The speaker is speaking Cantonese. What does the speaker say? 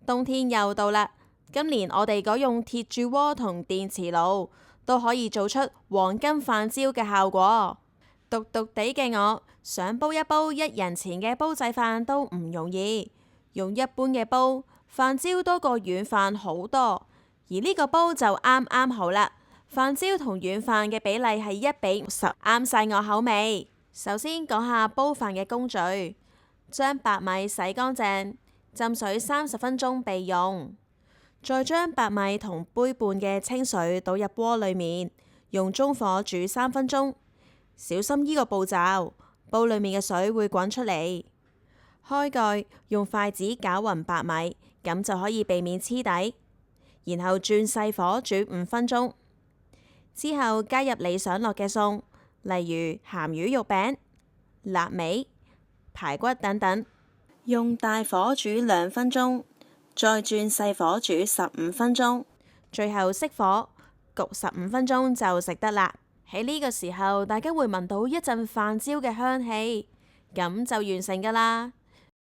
冬天又到啦，今年我哋改用鐵鑄鍋同電磁爐，都可以做出黃金飯焦嘅效果。獨獨地嘅我，想煲一煲1人前嘅煲仔飯都唔容易。用一般嘅煲，飯焦多過軟飯好多，而呢個煲就啱啱好啦。飯焦同軟飯嘅比例係1:10，啱晒我口味。首先講下煲飯嘅工序，將白米洗乾淨，浸水30分鐘備用。再將白米同杯半嘅清水倒入鍋裏面，用中火煮3分鐘。小心呢個步驟，煲裏面嘅水會滾出嚟。開蓋，用筷子攪勻白米，咁就可以避免黐底。然後轉細火煮5分鐘。之後加入你想落嘅餸，例如鹹魚肉餅、臘味、排骨等等，用大火煮2分鐘，再轉細火煮15分鐘，最後熄火焗15分鐘就食得啦。喺呢個時候，大家會聞到一陣飯焦嘅香氣，咁就完成㗎啦。